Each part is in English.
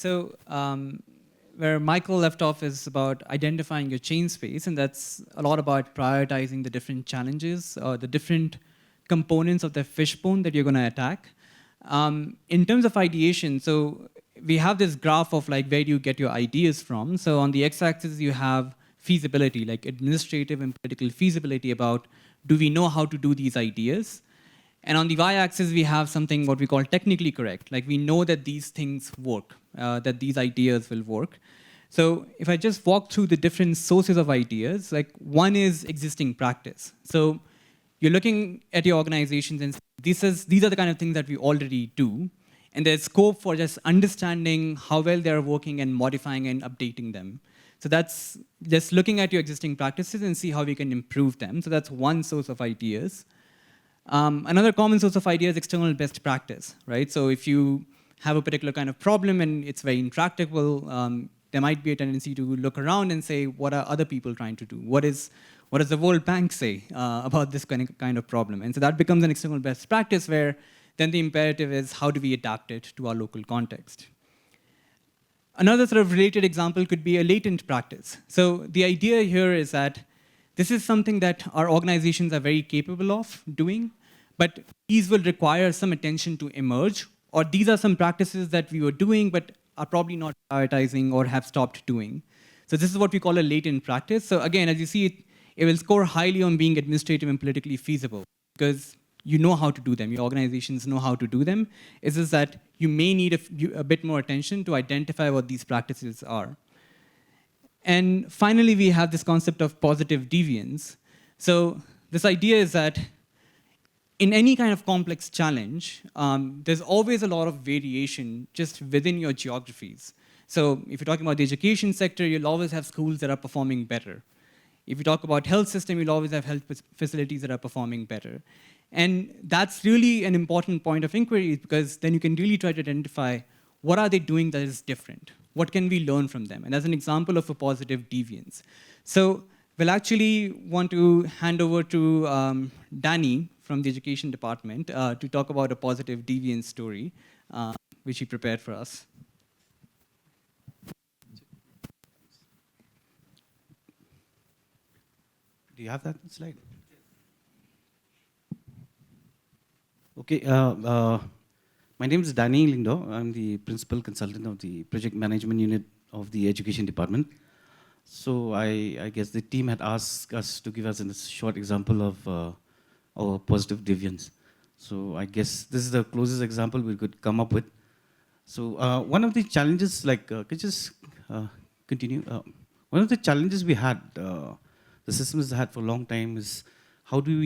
So where Michael left off is about identifying your chain space, and that's a lot about prioritizing the different challenges or the different components of the fishbone that you're going to attack. In terms of ideation, so we have this graph of like where do you get your ideas from. So on the x-axis you have feasibility, like administrative and political feasibility about do we know how to do these ideas. And on the y-axis we have something what we call technically correct, like we know that these things work, that these ideas will work. So if I just walk through the different sources of ideas, like one is existing practice. So you're looking at your organizations and these are the kind of things that we already do. And there's scope for just understanding how well they're working and modifying and updating them. So that's just looking at your existing practices and see how we can improve them. So that's one source of ideas. Another common source of ideas is external best practice, right? So if you have a particular kind of problem and it's very intractable, there might be a tendency to look around and say, what are other people trying to do? What does the World Bank say about this kind of problem? And so that becomes an external best practice where then the imperative is how do we adapt it to our local context? Another sort of related example could be a latent practice. So the idea here is that this is something that our organizations are very capable of doing, but these will require some attention to emerge, or these are some practices that we were doing but are probably not prioritizing or have stopped doing. So this is what we call a latent practice. So again, as you see, it will score highly on being administrative and politically feasible because you know how to do them. Your organizations know how to do them. It's just that you may need a bit more attention to identify what these practices are. And finally, we have this concept of positive deviance. So this idea is that in any kind of complex challenge, there's always a lot of variation just within your geographies. So if you're talking about the education sector, you'll always have schools that are performing better. If you talk about health system, you'll always have health facilities that are performing better. And that's really an important point of inquiry because then you can really try to identify what are they doing that is different? What can we learn from them? And as an example of a positive deviance. So we'll actually want to hand over to Danny from the education department to talk about a positive deviance story, which he prepared for us. Do you have that slide? Okay, my name is Danny Lindo. I'm the principal consultant of the project management unit of the education department. So I guess the team had asked us to give us a short example of our positive deviance. So I guess this is the closest example we could come up with. So one of the challenges, like, could you just continue? One of the challenges we had, the system has had for a long time is how do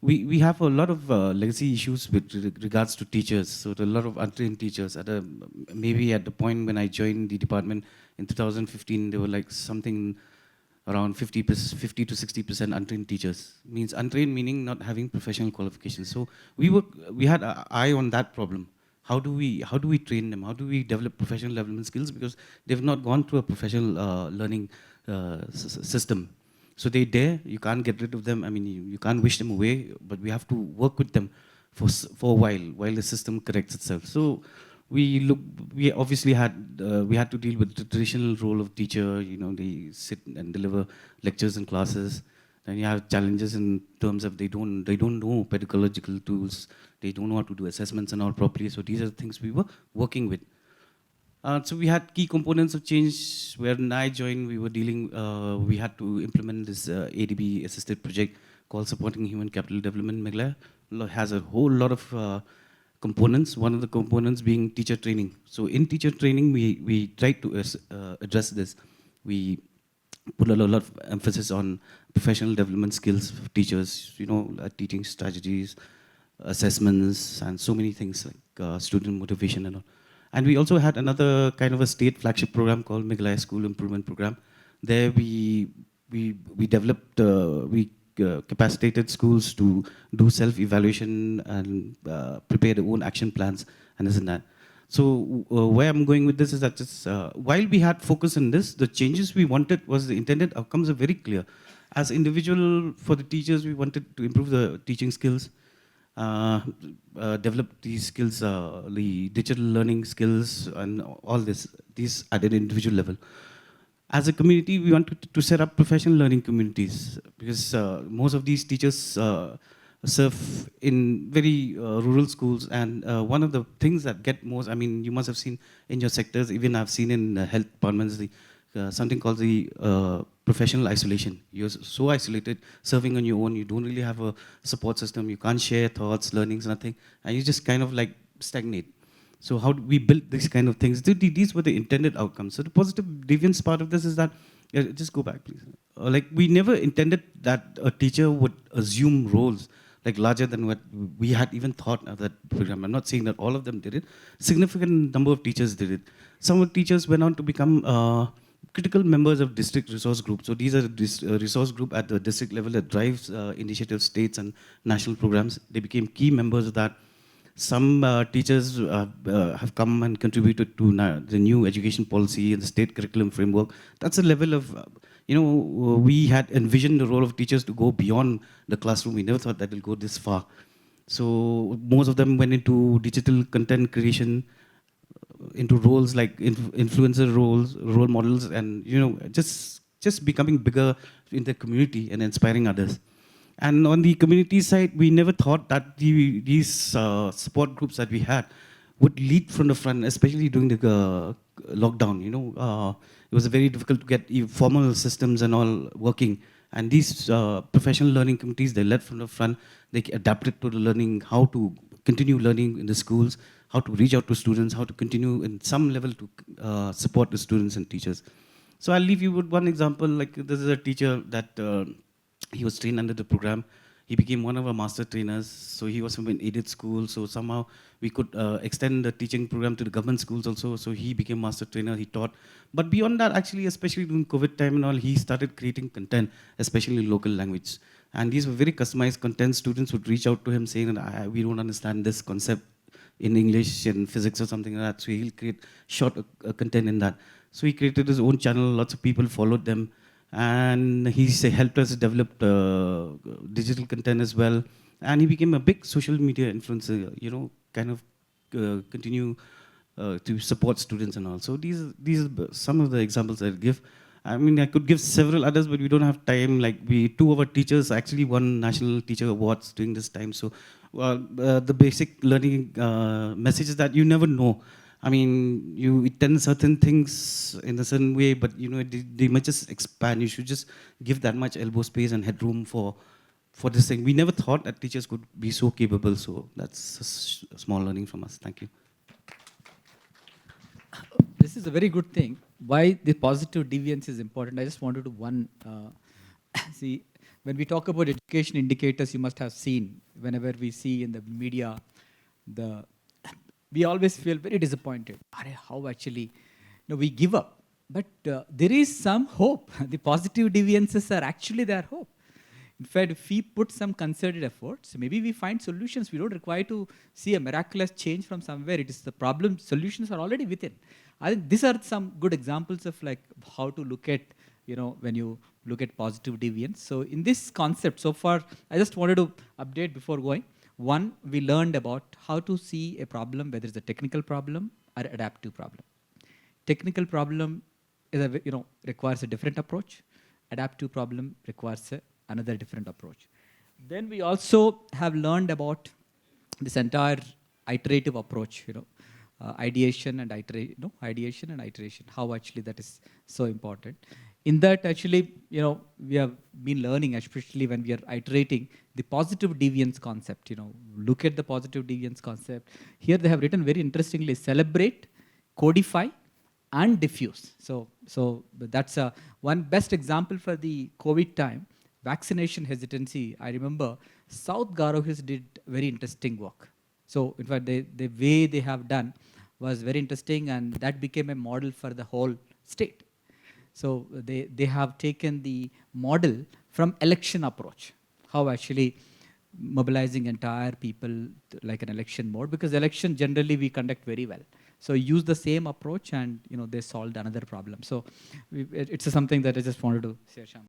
we have a lot of legacy issues with regards to teachers. So there are a lot of untrained teachers. Maybe at the point when I joined the department in 2015, there were like something around 50 to 60% untrained teachers. Means untrained meaning not having professional qualifications. So we had an eye on that problem. How do we train them? How do we develop professional development skills? Because they've not gone through a professional learning system. So they're there, you can't get rid of them. I mean, you can't wish them away, but we have to work with them for a while the system corrects itself. So we obviously had to deal with the traditional role of teacher. You know, they sit and deliver lectures and classes. Then you have challenges in terms of they don't know pedagogical tools. They don't know how to do assessments and all properly. So these are the things we were working with. So we had key components of change. When I joined, we had to implement this ADB assisted project called Supporting Human Capital Development in Meghalaya. It has a whole lot of components, one of the components being teacher training. So in teacher training, we tried to address this. We put a lot of emphasis on professional development skills for teachers, you know, teaching strategies, assessments, and so many things like student motivation and all. And we also had another kind of a state flagship program called Meghalaya School Improvement Program. There we developed, capacitated schools to do self-evaluation and prepare their own action plans and this and that. So where I'm going with this is that just, while we had focus on this, the changes we wanted was the intended outcomes are very clear. As individual, for the teachers, we wanted to improve the teaching skills. develop these skills, the digital learning skills, and all these at an individual level. As a community, we want to set up professional learning communities because most of these teachers serve in very rural schools, and one of the things that get most, I mean, you must have seen in your sectors, even I've seen in health departments, something called the professional isolation. You're so isolated, serving on your own, you don't really have a support system, you can't share thoughts, learnings, nothing, and you just kind of like stagnate. So how do we build these kind of things? These were the intended outcomes. So the positive deviance part of this is that, just go back please. Like we never intended that a teacher would assume roles like larger than what we had even thought of that program. I'm not saying that all of them did it. Significant number of teachers did it. Some of the teachers went on to become critical members of district resource groups. So these are resource group at the district level that drives initiatives, states and national programs. They became key members of that. Some teachers have come and contributed to the new education policy and the state curriculum framework. That's a level of, we had envisioned the role of teachers to go beyond the classroom. We never thought that will go this far. So most of them went into digital content creation, into roles like influencer roles, role models, and just becoming bigger in the community and inspiring others. And on the community side, we never thought that these support groups that we had would lead from the front, especially during the lockdown. It was very difficult to get formal systems and all working. And these professional learning communities, they led from the front. They adapted to the learning, how to continue learning in the schools, how to reach out to students, how to continue in some level to support the students and teachers. So I'll leave you with one example. Like this is a teacher that he was trained under the program. He became one of our master trainers. So he was from an aided school. So somehow we could extend the teaching program to the government schools also. So he became master trainer, he taught. But beyond that, actually, especially during COVID time and all, he started creating content, especially in local language. And these were very customized content. Students would reach out to him saying, we don't understand this concept in English and physics or something like that. So he'll create short content in that. So he created his own channel. Lots of people followed them. And he helped us develop digital content as well. And he became a big social media influencer, kind of continue to support students and all. So these are some of the examples I give. I mean, I could give several others, but we don't have time. Like two of our teachers actually won National Teacher Awards during this time. So the basic learning message is that you never know. I mean, you intend certain things in a certain way, but they might just expand. You should just give that much elbow space and headroom for this thing. We never thought that teachers could be so capable. So that's a small learning from us. Thank you. This is a very good thing. Why the positive deviance is important? I just wanted to see, when we talk about education indicators, you must have seen whenever we see in the media we always feel very disappointed. How actually, we give up. But there is some hope. The positive deviances are actually their hope. In fact, if we put some concerted efforts, maybe we find solutions. We don't require to see a miraculous change from somewhere. It is the problem. Solutions are already within. I think these are some good examples of like how to look at, when you look at positive deviance. So in this concept, so far, I just wanted to update before going. One, we learned about how to see a problem, whether it's a technical problem or adaptive problem. Technical problem is requires a different approach. Adaptive problem requires another different approach. Then we also have learned about this entire iterative approach, ideation and iteration, how actually that is so important. In that, actually, we have been learning, especially when we are iterating, the positive deviance concept. Look at the positive deviance concept. Here they have written very interestingly: celebrate, codify, and diffuse. So that's one best example for the COVID time. Vaccination hesitancy. I remember South Garo Hills did very interesting work. So in fact, the way they have done was very interesting, and that became a model for the whole state. So they have taken the model from election approach, how actually mobilizing entire people like an election mode, because election generally we conduct very well. So use the same approach, and they solved another problem. So it's something that I just wanted to share, Shyam.